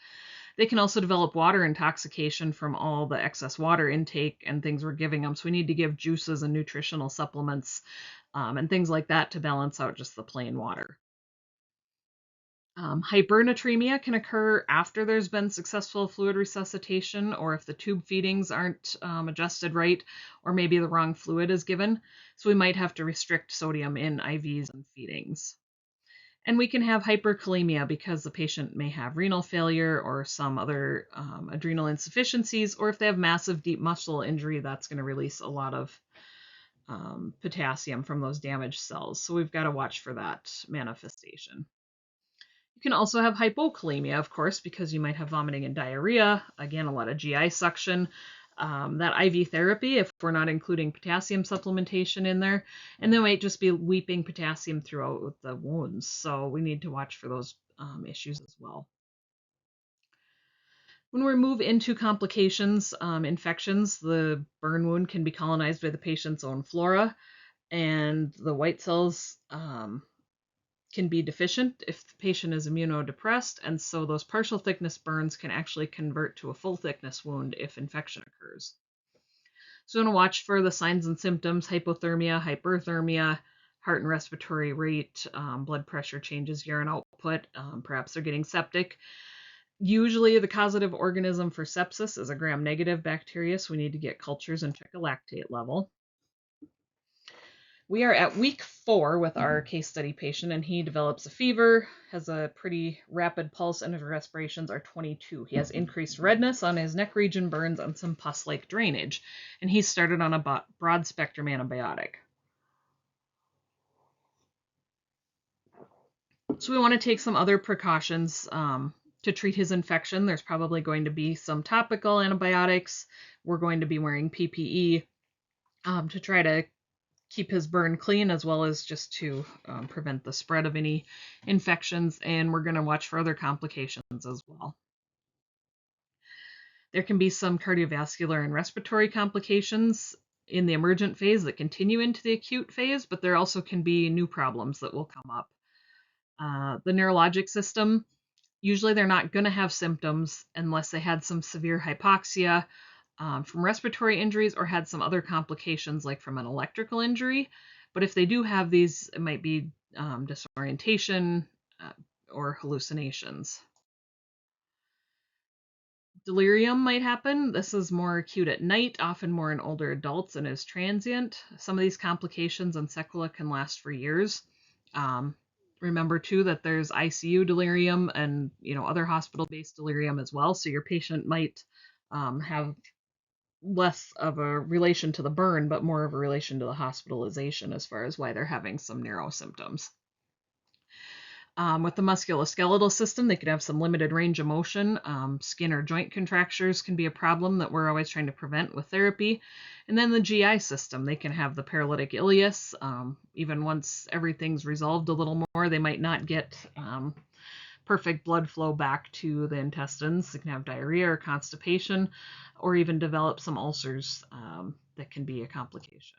They can also develop water intoxication from all the excess water intake and things we're giving them. So we need to give juices and nutritional supplements and things like that to balance out just the plain water. Hypernatremia can occur after there's been successful fluid resuscitation, or if the tube feedings aren't adjusted right, or maybe the wrong fluid is given. So we might have to restrict sodium in IVs and feedings. And we can have hyperkalemia because the patient may have renal failure or some other adrenal insufficiencies, or if they have massive deep muscle injury, that's going to release a lot of potassium from those damaged cells. So we've got to watch for that manifestation. You can also have hypokalemia, of course, because you might have vomiting and diarrhea. Again, a lot of GI suction. That IV therapy, if we're not including potassium supplementation in there, and they might just be weeping potassium throughout the wounds. So we need to watch for those issues as well. When we move into complications, infections, the burn wound can be colonized by the patient's own flora, and the white cells can be deficient if the patient is immunodepressed, and so those partial thickness burns can actually convert to a full thickness wound if infection occurs. So we want to watch for the signs and symptoms: hypothermia, hyperthermia, heart and respiratory rate, blood pressure changes, urine output, perhaps they're getting septic. Usually the causative organism for sepsis is a gram-negative bacteria, so we need to get cultures and check a lactate level. We are at week 4 with our case study patient, and he develops a fever, has a pretty rapid pulse, and his respirations are 22. He has increased redness on his neck region, burns, and some pus-like drainage, and he's started on a broad-spectrum antibiotic. So we want to take some other precautions to treat his infection. There's probably going to be some topical antibiotics. We're going to be wearing PPE to try to keep his burn clean, as well as just to prevent the spread of any infections, and we're going to watch for other complications as well. There can be some cardiovascular and respiratory complications in the emergent phase that continue into the acute phase, but there also can be new problems that will come up. The neurologic system, usually they're not going to have symptoms unless they had some severe hypoxia from respiratory injuries or had some other complications like from an electrical injury. But if they do have these, it might be disorientation or hallucinations. Delirium might happen. This is more acute at night, often more in older adults, and is transient. Some of these complications and sequelae can last for years. Remember too that there's ICU delirium and other hospital-based delirium as well. So your patient might have less of a relation to the burn, but more of a relation to the hospitalization as far as why they're having some neuro symptoms. With the musculoskeletal system, they could have some limited range of motion. Skin or joint contractures can be a problem that we're always trying to prevent with therapy. And then the GI system, they can have the paralytic ileus. Even once everything's resolved a little more, they might not get perfect blood flow back to the intestines. They can have diarrhea or constipation, or even develop some ulcers that can be a complication.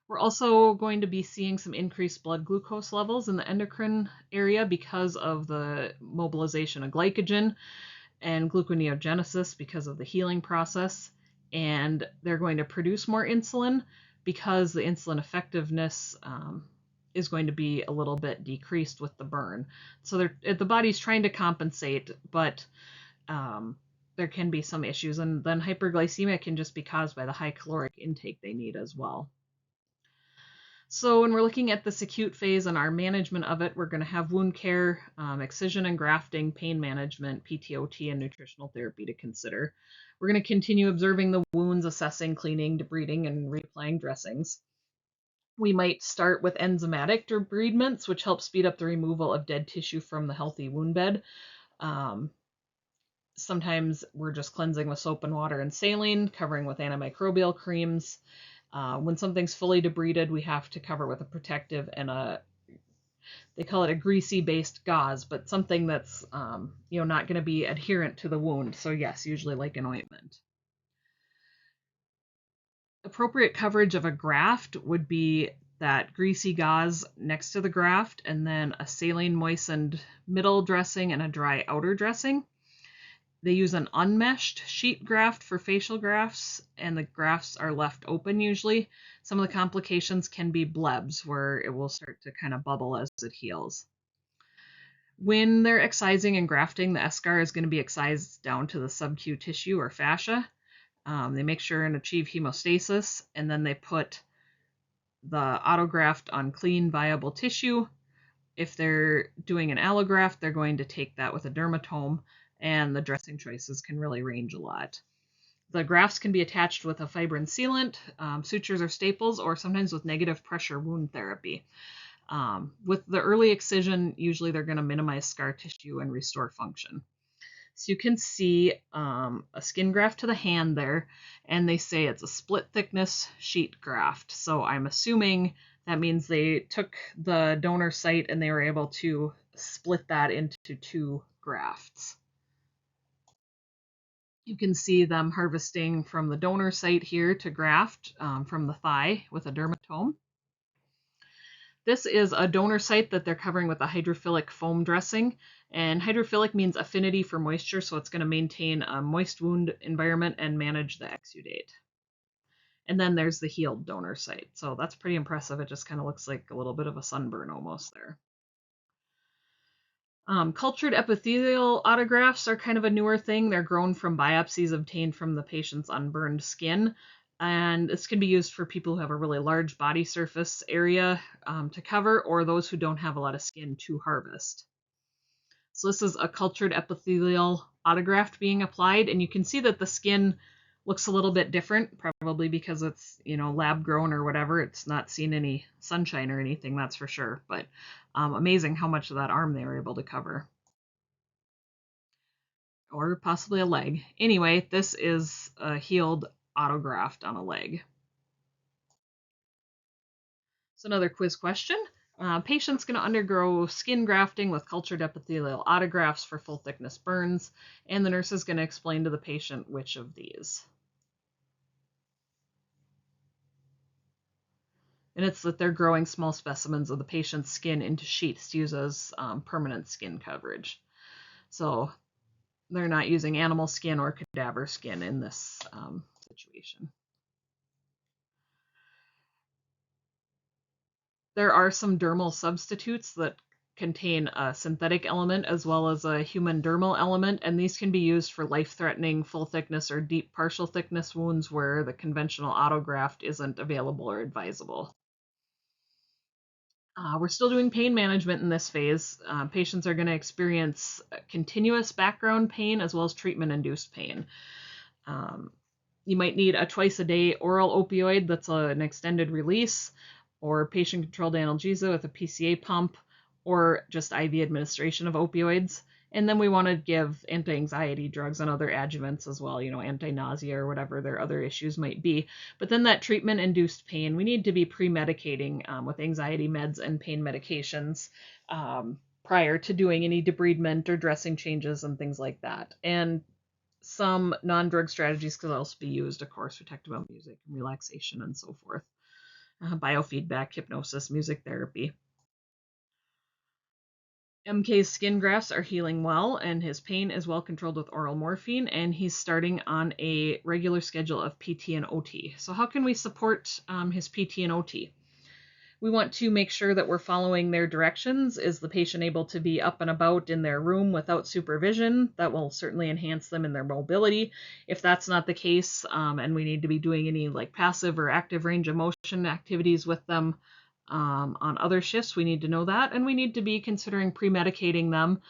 We're also going to be seeing some increased blood glucose levels in the endocrine area because of the mobilization of glycogen and gluconeogenesis because of the healing process. And they're going to produce more insulin because the insulin effectiveness is going to be a little bit decreased with the burn. So the body's trying to compensate, but there can be some issues. And then hyperglycemia can just be caused by the high caloric intake they need as well. So when we're looking at this acute phase and our management of it, we're going to have wound care, excision and grafting, pain management, PTOT, and nutritional therapy to consider. We're going to continue observing the wounds, assessing, cleaning, debriding, and reapplying dressings. We might start with enzymatic debridements, which help speed up the removal of dead tissue from the healthy wound bed. Sometimes we're just cleansing with soap and water and saline, covering with antimicrobial creams. When something's fully debrided, we have to cover with a protective and they call it a greasy-based gauze, but something that's not going to be adherent to the wound. So yes, usually like an ointment. Appropriate coverage of a graft would be that greasy gauze next to the graft, and then a saline moistened middle dressing and a dry outer dressing. They use an unmeshed sheet graft for facial grafts, and the grafts are left open usually. Some of the complications can be blebs, where it will start to kind of bubble as it heals. When they're excising and grafting, the eschar is going to be excised down to the subcu tissue or fascia. They make sure and achieve hemostasis, and then they put the autograft on clean, viable tissue. If they're doing an allograft, they're going to take that with a dermatome, and the dressing choices can really range a lot. The grafts can be attached with a fibrin sealant, sutures or staples, or sometimes with negative pressure wound therapy. With the early excision, usually they're going to minimize scar tissue and restore function. So you can see a skin graft to the hand there, and they say it's a split thickness sheet graft. So I'm assuming that means they took the donor site and they were able to split that into two grafts. You can see them harvesting from the donor site here to graft from the thigh with a dermatome. This is a donor site that they're covering with a hydrophilic foam dressing. And hydrophilic means affinity for moisture, so it's going to maintain a moist wound environment and manage the exudate. And then there's the healed donor site. So that's pretty impressive. It just kind of looks like a little bit of a sunburn almost there. Cultured epithelial autografts are kind of a newer thing. They're grown from biopsies obtained from the patient's unburned skin. And this can be used for people who have a really large body surface area to cover, or those who don't have a lot of skin to harvest. So this is a cultured epithelial autograft being applied, and you can see that the skin looks a little bit different, probably because it's, lab grown or whatever. It's not seen any sunshine or anything, that's for sure. But amazing how much of that arm they were able to cover. Or possibly a leg. Anyway, this is a healed autograft on a leg. So another quiz question. Patient's going to undergo skin grafting with cultured epithelial autografts for full thickness burns, and the nurse is going to explain to the patient which of these. And it's that they're growing small specimens of the patient's skin into sheets to use as permanent skin coverage. So they're not using animal skin or cadaver skin in this situation. There are some dermal substitutes that contain a synthetic element as well as a human dermal element, and these can be used for life-threatening full thickness or deep partial thickness wounds where the conventional autograft isn't available or advisable. We're still doing pain management in this phase. Patients are going to experience continuous background pain as well as treatment-induced pain. You might need a twice-a-day oral opioid that's an extended release, or patient-controlled analgesia with a PCA pump, or just IV administration of opioids. And then we want to give anti-anxiety drugs and other adjuvants as well, anti-nausea or whatever their other issues might be. But then that treatment-induced pain, we need to be pre-medicating with anxiety meds and pain medications prior to doing any debridement or dressing changes and things like that. And some non-drug strategies could also be used, of course, for tactile music and relaxation and so forth. Biofeedback, hypnosis, music therapy. MK's skin grafts are healing well, and his pain is well controlled with oral morphine, and he's starting on a regular schedule of PT and OT. So how can we support his PT and OT? We want to make sure that we're following their directions. Is the patient able to be up and about in their room without supervision? That will certainly enhance them in their mobility. If that's not the case, and we need to be doing any like passive or active range of motion activities with them, on other shifts. We need to know that, and we need to be considering pre-medicating them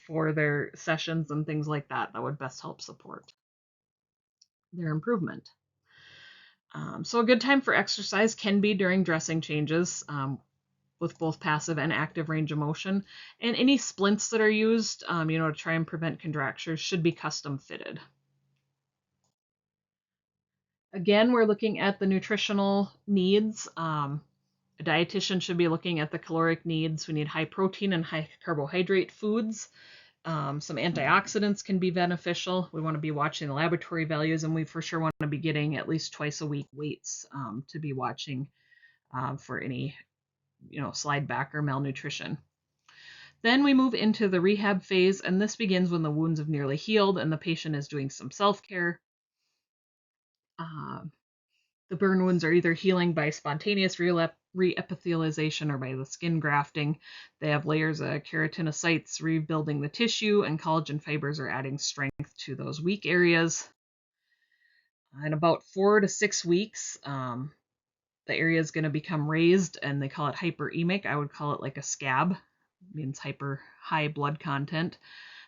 for their sessions and things like that that would best help support their improvement. So a good time for exercise can be during dressing changes with both passive and active range of motion. And any splints that are used, to try and prevent contractures should be custom fitted. Again, we're looking at the nutritional needs. A dietitian should be looking at the caloric needs. We need high protein and high carbohydrate foods. Some antioxidants can be beneficial. We want to be watching the laboratory values, and we for sure want to be getting at least twice a week weights to be watching for any, slide back or malnutrition. Then we move into the rehab phase, and this begins when the wounds have nearly healed and the patient is doing some self-care. The burn wounds are either healing by spontaneous reepithelialization or by the skin grafting. They have layers of keratinocytes rebuilding the tissue, and collagen fibers are adding strength to those weak areas. In about 4 to 6 weeks, the area is going to become raised, and they call it hyperemic. I would call it like a scab. It means hyper high blood content.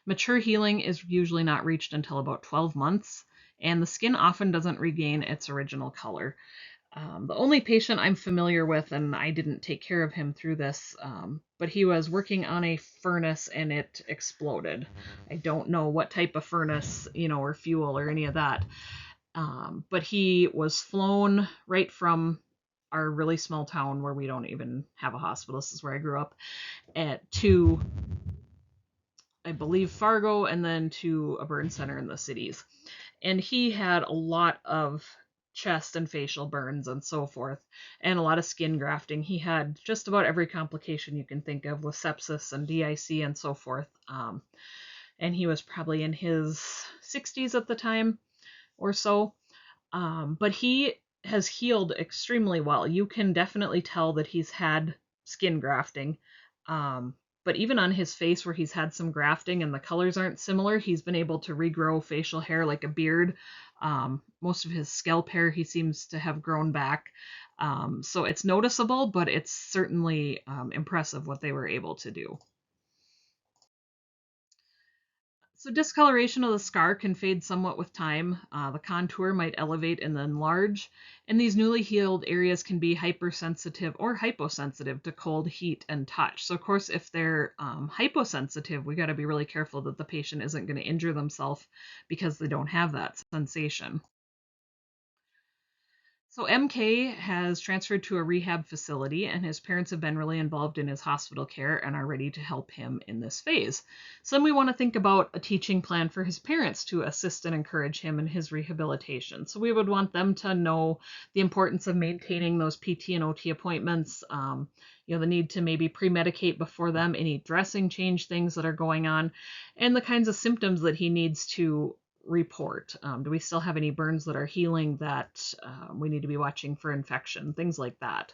Mature healing is usually not reached until about 12 months, and the skin often doesn't regain its original color. The only patient I'm familiar with, and I didn't take care of him through this, but he was working on a furnace and it exploded. I don't know what type of furnace, or fuel or any of that. But he was flown right from our really small town where we don't even have a hospital. This is where I grew up, to, I believe, Fargo, and then to a burn center in the cities. And he had a lot of chest and facial burns and so forth, and a lot of skin grafting. He had just about every complication you can think of with sepsis and DIC and so forth. And he was probably in his 60s at the time or so. But he has healed extremely well. You can definitely tell that he's had skin grafting. But even on his face where he's had some grafting and the colors aren't similar, he's been able to regrow facial hair like a beard. Most of his scalp hair he seems to have grown back. So it's noticeable, but it's certainly impressive what they were able to do. So discoloration of the scar can fade somewhat with time. The contour might elevate and then enlarge, and these newly healed areas can be hypersensitive or hyposensitive to cold, heat, and touch. So of course, if they're hyposensitive, we got to be really careful that the patient isn't going to injure themselves because they don't have that sensation. So MK has transferred to a rehab facility, and his parents have been really involved in his hospital care and are ready to help him in this phase. So then we want to think about a teaching plan for his parents to assist and encourage him in his rehabilitation. So we would want them to know the importance of maintaining those PT and OT appointments, the need to maybe pre-medicate before them, any dressing change things that are going on, and the kinds of symptoms that he needs to report. Do we still have any burns that are healing that we need to be watching for infection, things like that.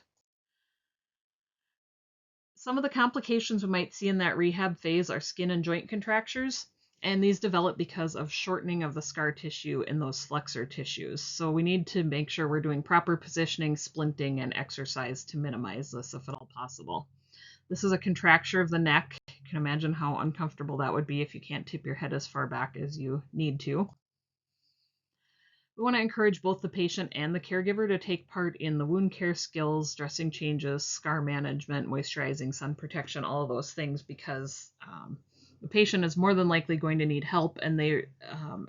Some of the complications we might see in that rehab phase are skin and joint contractures, and these develop because of shortening of the scar tissue in those flexor tissues. So we need to make sure we're doing proper positioning, splinting, and exercise to minimize this if at all possible. This is a contracture of the neck. You can imagine how uncomfortable that would be if you can't tip your head as far back as you need to. We want to encourage both the patient and the caregiver to take part in the wound care skills, dressing changes, scar management, moisturizing, sun protection, all of those things, because the patient is more than likely going to need help, and they,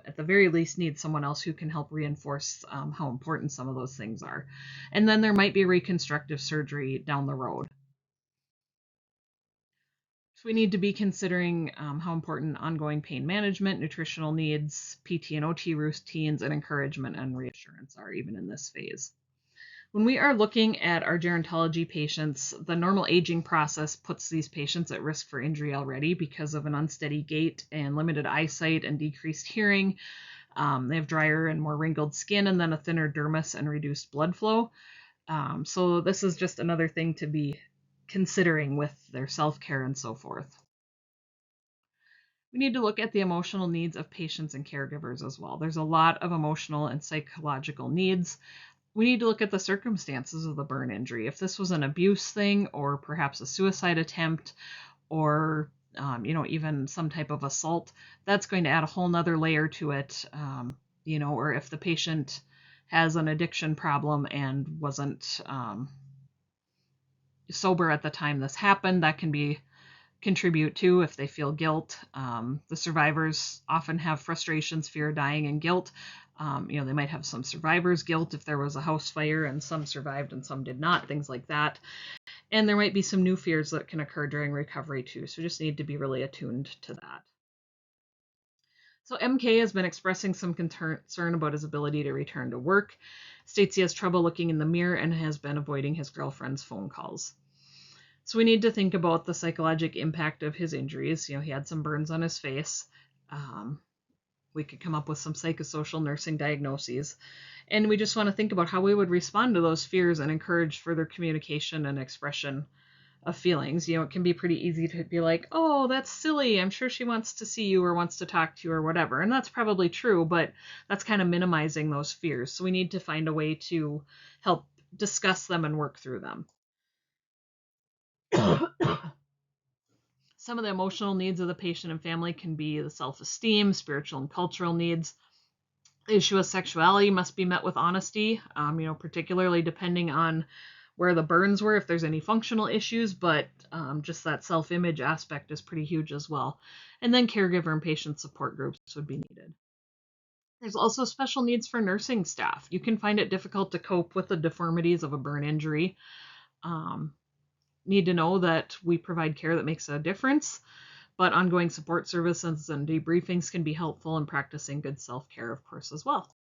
at the very least, need someone else who can help reinforce how important some of those things are. And then there might be reconstructive surgery down the road. So we need to be considering how important ongoing pain management, nutritional needs, PT and OT routines, and encouragement and reassurance are even in this phase. When we are looking at our gerontology patients, the normal aging process puts these patients at risk for injury already because of an unsteady gait and limited eyesight and decreased hearing. They have drier and more wrinkled skin, and then a thinner dermis and reduced blood flow. So this is just another thing to be considering with their self-care and so forth. We need to look at the emotional needs of patients and caregivers as well. There's a lot of emotional and psychological needs. we need to look at the circumstances of the burn injury. If this was an abuse thing, or perhaps a suicide attempt, or even some type of assault, that's going to add a whole nother layer to it. Or if the patient has an addiction problem and wasn't sober at the time this happened, that can be contribute to if they feel guilt. The survivors often have frustrations, fear of dying, and guilt. They might have some survivor's guilt if there was a house fire and some survived and some did not, things like that. And there might be some new fears that can occur during recovery too, so we just need to be really attuned to that. So MK has been expressing some concern about his ability to return to work, states he has trouble looking in the mirror, and has been avoiding his girlfriend's phone calls. So we need to think about the psychological impact of his injuries. He had some burns on his face. We could come up with some psychosocial nursing diagnoses. And we just want to think about how we would respond to those fears and encourage further communication and expression of feelings. It can be pretty easy to be like, oh, that's silly. I'm sure she wants to see you or wants to talk to you or whatever. And that's probably true, but that's kind of minimizing those fears. So we need to find a way to help discuss them and work through them. Some of the emotional needs of the patient and family can be the self-esteem, spiritual and cultural needs. The issue of sexuality must be met with honesty, particularly depending on where the burns were, if there's any functional issues, but just that self-image aspect is pretty huge as well. And then caregiver and patient support groups would be needed. There's also special needs for nursing staff. You can find it difficult to cope with the deformities of a burn injury. Need to know that we provide care that makes a difference, but ongoing support services and debriefings can be helpful in practicing good self-care, of course, as well.